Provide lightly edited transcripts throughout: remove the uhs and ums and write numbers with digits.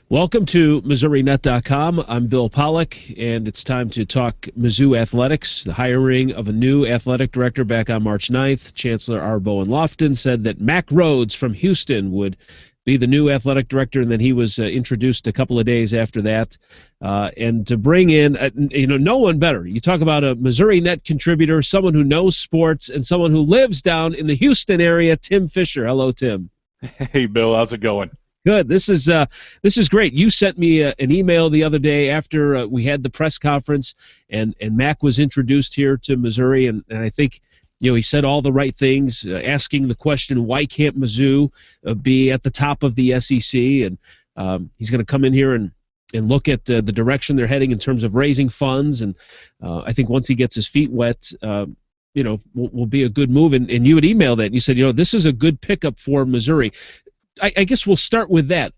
Welcome to Missourinet.com. I'm Bill Pollock, and it's time to talk Mizzou athletics. The hiring of a new athletic director back on March 9th. Chancellor Arbo and Lofton said that Mack Rhoades from Houston would be the new athletic director, and then he was introduced a couple of days after that. And to bring in, no one better. You talk about a Missourinet contributor, someone who knows sports, and someone who lives down in the Houston area, Tim Fisher. Hello, Tim. Hey, Bill, how's it going? Good. This is great. You sent me an email the other day after we had the press conference, and Mack was introduced here to Missouri, and I think he said all the right things, asking the question, why can't Mizzou be at the top of the SEC? And he's going to come in here and look at the direction they're heading in terms of raising funds, and I think once he gets his feet wet, will be a good move. And you had emailed that, and you said, this is a good pickup for Missouri. I guess we'll start with that.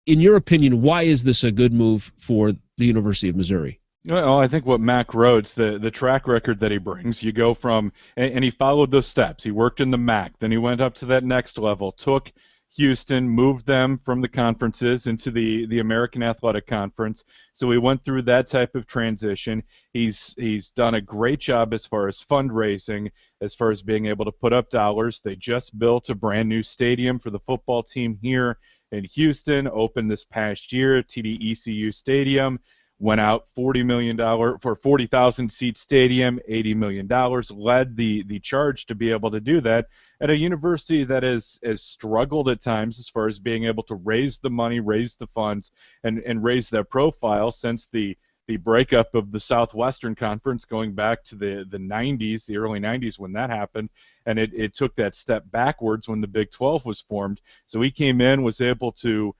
In your opinion, why is this a good move for the University of Missouri? Well, I think what Mack Rhoades, the track record that he brings, you go from, and he followed those steps. He worked in the MAC, then he went up to that next level, took Houston, moved them from the conferences into the American Athletic Conference. So he went through that type of transition. He's done a great job as far as fundraising, as far as being able to put up dollars. They just built a brand new stadium for the football team here in Houston, opened this past year, TD-ECU Stadium. Went out $40 million for a 40,000 seat stadium, $80 million, led the charge to be able to do that at a university that has struggled at times as far as being able to raise the money, raise the funds, and raise their profile since the breakup of the Southwestern Conference going back to the 90s, the early 90s when that happened, and it took that step backwards when the Big 12 was formed. So he came in, was able to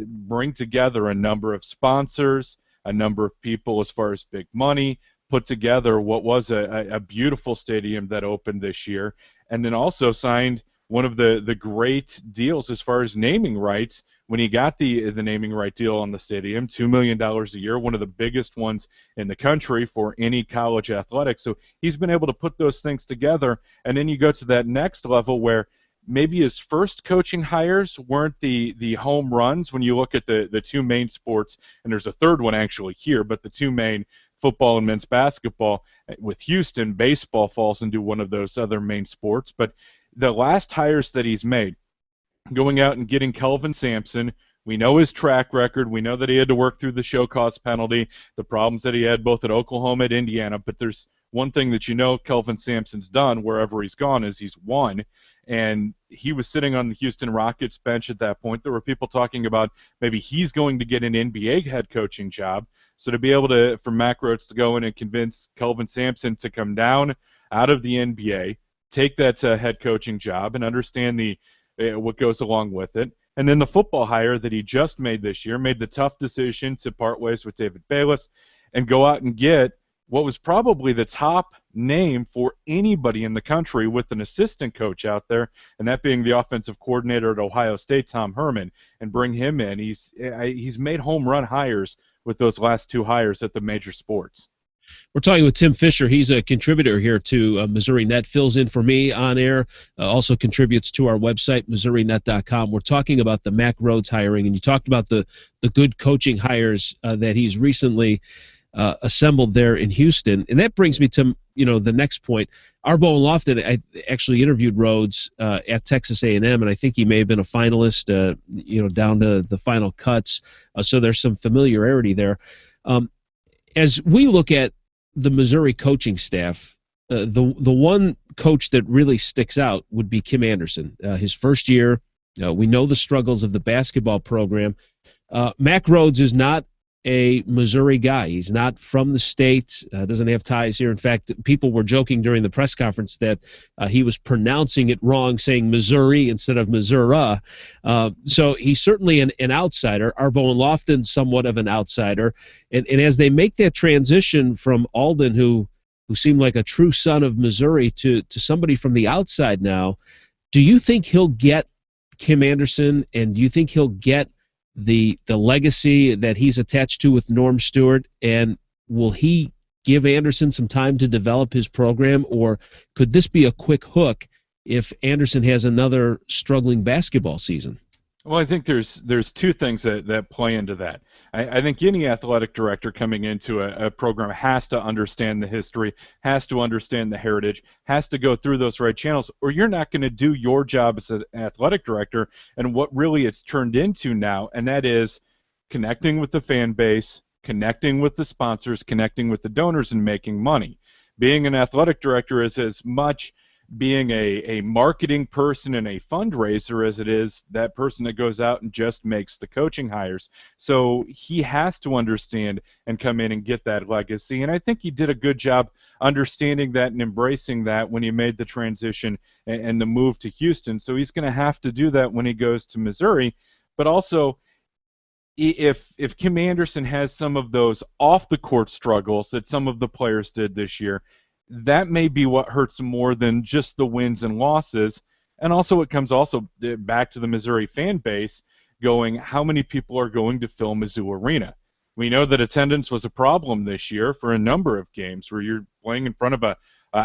bring together a number of sponsors, a number of people as far as big money, put together what was a beautiful stadium that opened this year, and then also signed one of the great deals as far as naming rights when he got the naming right deal on the stadium, $2 million a year, one of the biggest ones in the country for any college athletics. So he's been able to put those things together, and then you go to that next level where maybe his first coaching hires weren't the home runs when you look at the two main sports, and there's a third one actually here, but the two main, football and men's basketball. With Houston, baseball falls into one of those other main sports. But the last hires that he's made, going out and getting Kelvin Sampson, we know his track record. We know that he had to work through the show cause penalty, the problems that he had both at Oklahoma and Indiana. But there's one thing that Kelvin Sampson's done wherever he's gone is he's won. And he was sitting on the Houston Rockets bench at that point. There were people talking about maybe he's going to get an NBA head coaching job. So to be able for Mack Rhoades to go in and convince Kelvin Sampson to come down out of the NBA, take that head coaching job, and understand what goes along with it. And then the football hire that he just made this year, made the tough decision to part ways with David Bayless and go out and get what was probably the top name for anybody in the country with an assistant coach out there, and that being the offensive coordinator at Ohio State, Tom Herman, and bring him in. He's made home run hires with those last two hires at the major sports. We're talking with Tim Fisher. He's a contributor here to Missourinet, fills in for me on air, also contributes to our website, Missourinet.com. We're talking about the Mack Rhoades hiring, and you talked about the good coaching hires that he's recently assembled there in Houston. And that brings me to the next point. Arbo and Lofton, I actually interviewed Rhoades at Texas A&M, and I think he may have been a finalist, down to the final cuts. So there's some familiarity there. As we look at the Missouri coaching staff, the one coach that really sticks out would be Kim Anderson. His first year, we know the struggles of the basketball program. Mack Rhoades is not a Missouri guy. He's not from the state, doesn't have ties here. In fact, people were joking during the press conference that he was pronouncing it wrong, saying Missouri instead of Missouri. So he's certainly an outsider. Arbo and Lofton, somewhat of an outsider. And as they make that transition from Alden, who seemed like a true son of Missouri, to somebody from the outside now, do you think he'll get Kim Anderson, and do you think he'll get the legacy that he's attached to with Norm Stewart, and will he give Anderson some time to develop his program, or could this be a quick hook if Anderson has another struggling basketball season? Well, I think there's two things that play into that. I think any athletic director coming into a program has to understand the history, has to understand the heritage, has to go through those right channels, or you're not going to do your job as an athletic director and what really it's turned into now, and that is connecting with the fan base, connecting with the sponsors, connecting with the donors, and making money. Being an athletic director is as much being a marketing person and a fundraiser as it is that person that goes out and just makes the coaching hires. So he has to understand and come in and get that legacy. And I think he did a good job understanding that and embracing that when he made the transition and the move to Houston. So he's going to have to do that when he goes to Missouri. But also, if Kim Anderson has some of those off the court struggles that some of the players did this year, that may be what hurts more than just the wins and losses. And also it comes also back to the Missouri fan base going, how many people are going to fill Mizzou Arena? We know that attendance was a problem this year for a number of games where you're playing in front of a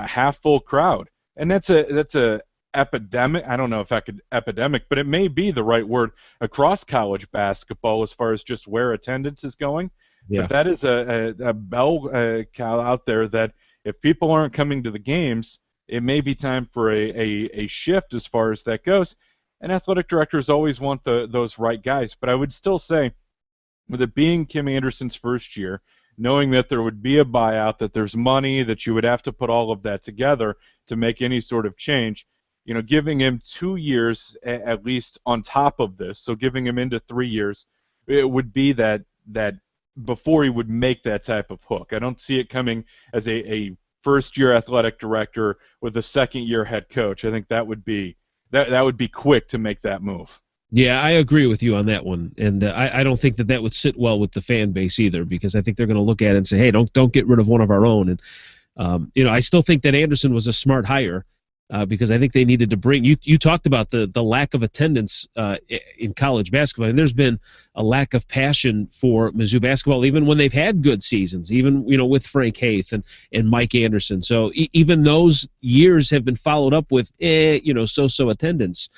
half-full crowd. And that's a epidemic. I don't know if I could epidemic, but it may be the right word across college basketball as far as just where attendance is going. Yeah. But that is a bell cow out there that if people aren't coming to the games, it may be time for a shift as far as that goes. And athletic directors always want those right guys. But I would still say, with it being Kim Anderson's first year, knowing that there would be a buyout, that there's money, that you would have to put all of that together to make any sort of change, giving him 2 years at least on top of this, so giving him into 3 years, it would be that before he would make that type of hook. I don't see it coming as a first-year athletic director with a second-year head coach. I think that would be quick to make that move. Yeah, I agree with you on that one, and I don't think that would sit well with the fan base either, because I think they're going to look at it and say, hey, don't get rid of one of our own. And I still think that Anderson was a smart hire. Because I think they needed to bring you talked about the lack of attendance in college basketball, and there's been a lack of passion for Mizzou basketball even when they've had good seasons, even with Frank Haith and Mike Anderson. So even those years have been followed up with so attendance.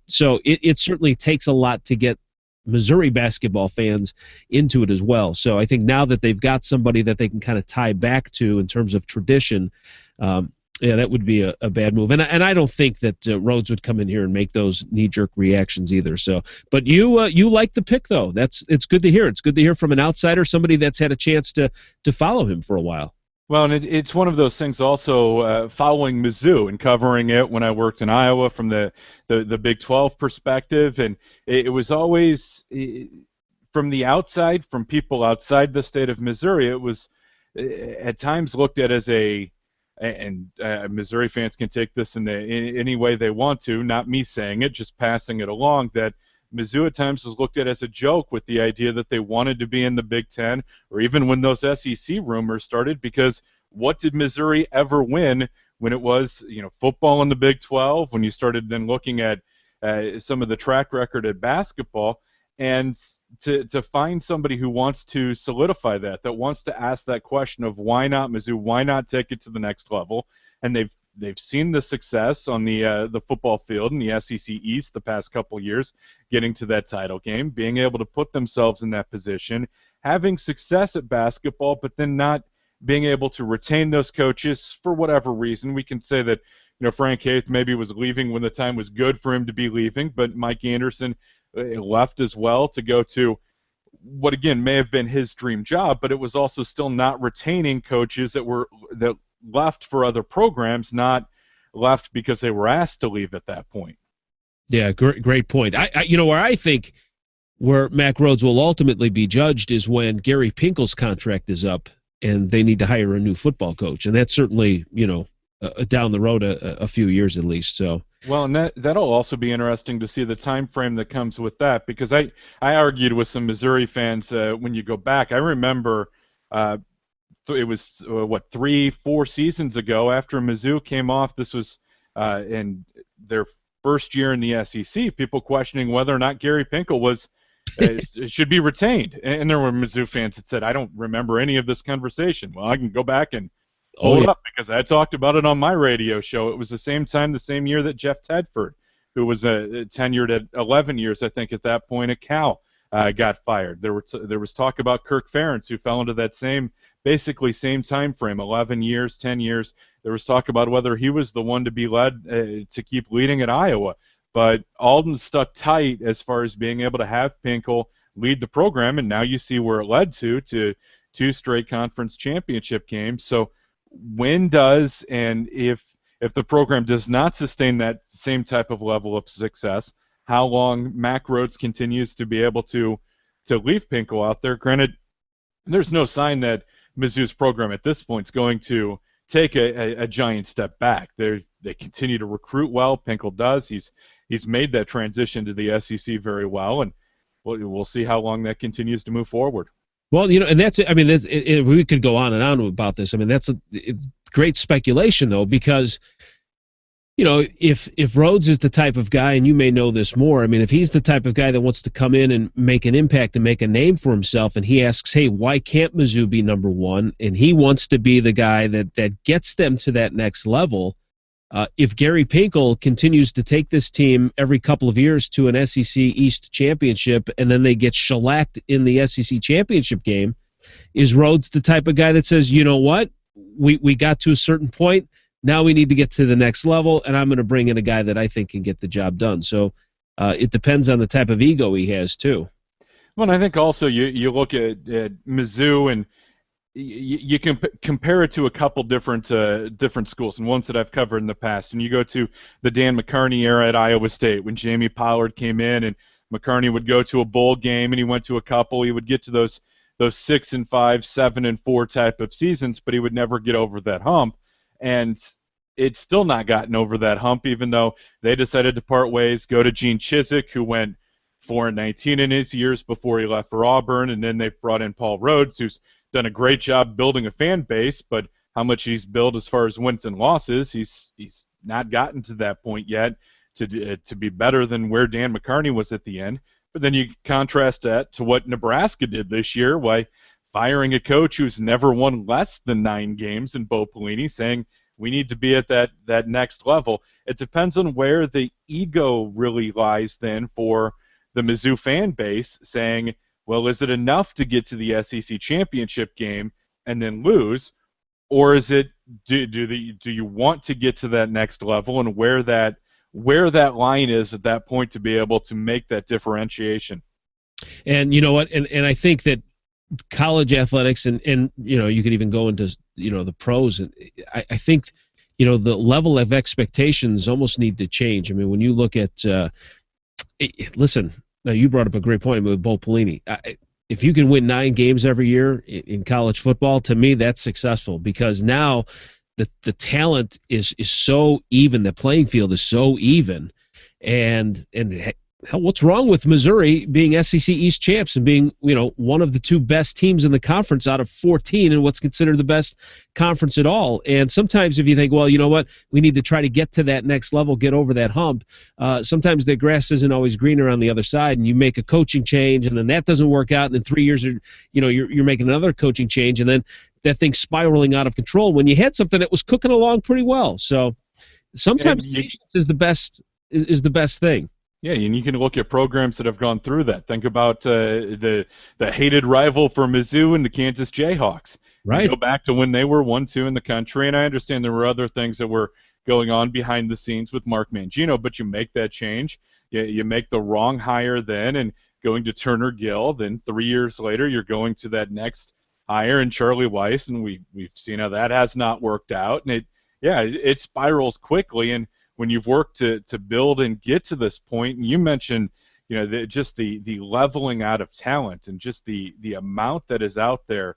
So it certainly takes a lot to get Missouri basketball fans into it as well. So I think now that they've got somebody that they can kind of tie back to in terms of tradition, yeah, that would be a bad move, and I don't think that Rhoades would come in here and make those knee-jerk reactions either. So, but you like the pick though. It's good to hear. It's good to hear from an outsider, somebody that's had a chance to follow him for a while. Well, and it's one of those things also following Mizzou and covering it when I worked in Iowa from the Big 12 perspective, and it was always from the outside, from people outside the state of Missouri, it was at times looked at as and Missouri fans can take this in any way they want to, not me saying it, just passing it along, that Mizzou at times was looked at as a joke with the idea that they wanted to be in the Big Ten, or even when those SEC rumors started, because what did Missouri ever win when it was football in the Big 12, when you started then looking at some of the track record at basketball, and to find somebody who wants to solidify that wants to ask that question of why not Mizzou, why not take it to the next level, and they've seen the success on the football field in the SEC East the past couple years, getting to that title game, being able to put themselves in that position, having success at basketball, but then not being able to retain those coaches for whatever reason. We can say that Frank Haith maybe was leaving when the time was good for him to be leaving, but Mike Anderson left as well to go to what again may have been his dream job, but it was also still not retaining coaches that left for other programs, not left because they were asked to leave at that point. Yeah, great point. I where I think where Mack Rhoades will ultimately be judged is when Gary Pinkel's contract is up and they need to hire a new football coach, and that's certainly down the road a few years at least. So. Well, and that'll also be interesting to see the time frame that comes with that, because I argued with some Missouri fans when you go back. I remember it was 3-4 seasons ago after Mizzou came off. This was in their first year in the SEC. People questioning whether or not Gary Pinkel was should be retained, and there were Mizzou fans that said, "I don't remember any of this conversation." Well, I can go back and hold up, because I talked about it on my radio show. It was the same time, the same year that Jeff Tedford who was tenured at 11 years, I think, at that point at Cal, got fired. There was talk about Kirk Ferentz, who fell into that basically same time frame, 11 years, 10 years. There was talk about whether he was the one to be led to keep leading at Iowa. But Alden stuck tight as far as being able to have Pinkel lead the program, and now you see where it led to two straight conference championship games. So when does, and if the program does not sustain that same type of level of success, how long Mack Rhoades continues to be able to leave Pinkel out there? Granted, there's no sign that Mizzou's program at this point is going to take a giant step back. They continue to recruit well. Pinkel does. He's made that transition to the SEC very well, and we'll see how long that continues to move forward. Well, and that's it. I mean, we could go on and on about this. I mean, it's great speculation, though, because, if Rhoades is the type of guy, and you may know this more, I mean, if he's the type of guy that wants to come in and make an impact and make a name for himself, and he asks, hey, why can't Mizzou be number one? And he wants to be the guy that gets them to that next level. If Gary Pinkel continues to take this team every couple of years to an SEC East championship and then they get shellacked in the SEC championship game, is Rhoades the type of guy that says, you know what, we got to a certain point, now we need to get to the next level, and I'm going to bring in a guy that I think can get the job done. So it depends on the type of ego he has, too. Well, and I think also you look at Mizzou, and you can compare it to a couple different schools and ones that I've covered in the past. And you go to the Dan McCarney era at Iowa State when Jamie Pollard came in, and McCarney would go to a bowl game, and he went to a couple. He would get to those 6-5, 7-4 type of seasons, but he would never get over that hump. And it's still not gotten over that hump, even though they decided to part ways, go to Gene Chizik, who went 4-19 in his years before he left for Auburn, and then they've brought in Paul Rhoades, who's done a great job building a fan base, but how much he's built as far as wins and losses, he's not gotten to that point yet to be better than where Dan McCarney was at the end. But then you contrast that to what Nebraska did this year by firing a coach who's never won less than 9 games in Bo Pelini, saying we need to be at that next level. It depends on where the ego really lies then for the Mizzou fan base, saying, well, is it enough to get to the SEC championship game and then lose, or is it do you want to get to that next level, and where that line is at that point to be able to make that differentiation? And you know what? And I think that college athletics and you could even go into the pros. And I think the level of expectations almost need to change. I mean, when you look at listen. Now, you brought up a great point with Bo Pelini. If you can win 9 games every year in college football, to me, that's successful, because now the talent is so even, the playing field is so even, and hell, what's wrong with Missouri being SEC East champs and being one of the 2 best teams in the conference out of 14 in what's considered the best conference at all? And sometimes if you think, well, you know what, we need to try to get to that next level, get over that hump, sometimes the grass isn't always greener on the other side, and you make a coaching change, and then that doesn't work out, and in 3 years you're making another coaching change, and then that thing's spiraling out of control when you had something that was cooking along pretty well. So sometimes patience is the best thing. Yeah, and you can look at programs that have gone through that. Think about the hated rival for Mizzou and the Kansas Jayhawks. Right. You go back to when they were 1-2 in the country, and I understand there were other things that were going on behind the scenes with Mark Mangino, but you make that change. You make the wrong hire then and going to Turner Gill. Then 3 years later, you're going to that next hire in Charlie Weiss, and we've seen how that has not worked out. And it spirals quickly. And when you've worked to build and get to this point, and you mentioned, just the leveling out of talent and just the amount that is out there,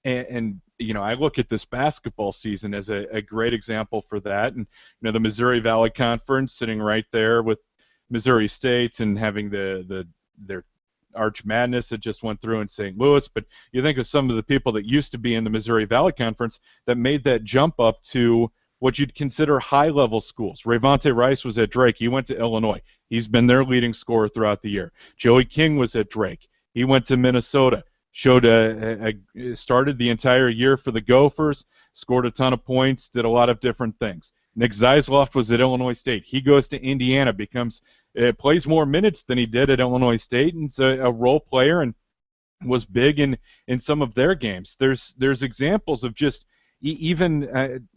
and I look at this basketball season as a great example for that. And the Missouri Valley Conference sitting right there with Missouri State and having their Arch Madness that just went through in St. Louis, but you think of some of the people that used to be in the Missouri Valley Conference that made that jump up to what you'd consider high-level schools. Rayvonte Rice was at Drake. He went to Illinois. He's been their leading scorer throughout the year. Joey King was at Drake. He went to Minnesota. Started the entire year for the Gophers, scored a ton of points, did a lot of different things. Nick Zeisloft was at Illinois State. He goes to Indiana, plays more minutes than he did at Illinois State, and is a role player and was big in some of their games. There's examples of just even,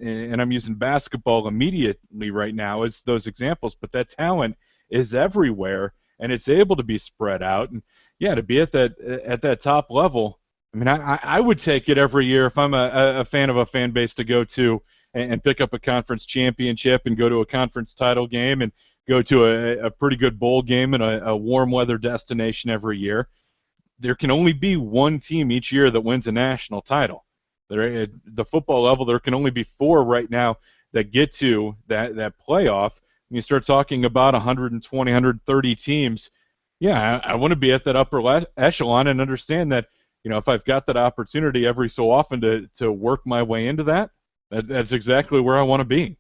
and I'm using basketball immediately right now as those examples, but that talent is everywhere, and it's able to be spread out. And yeah, to be at that top level, I mean, I would take it every year if I'm a fan of a fan base to go to and pick up a conference championship and go to a conference title game and go to a pretty good bowl game in a warm weather destination every year. There can only be one team each year that wins a national title. At the football level, there can only be 4 right now that get to that playoff. When you start talking about 120, 130 teams, yeah, I want to be at that upper echelon and understand that, if I've got that opportunity every so often to work my way into that's exactly where I want to be.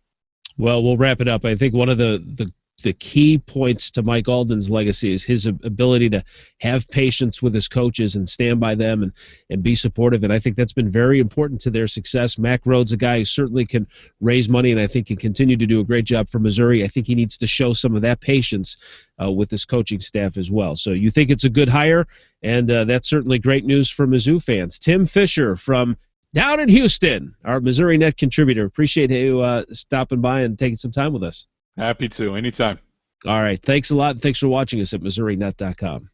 Well, we'll wrap it up. I think one of the key points to Mike Alden's legacy is his ability to have patience with his coaches and stand by them and be supportive, and I think that's been very important to their success. Mack Rhoades, a guy who certainly can raise money and I think can continue to do a great job for Missouri. I think he needs to show some of that patience with his coaching staff as well. So you think it's a good hire, and that's certainly great news for Mizzou fans. Tim Fisher from down in Houston, our Missourinet contributor. Appreciate you stopping by and taking some time with us. Happy to, anytime. All right. Thanks a lot, and thanks for watching us at Missourinet.com.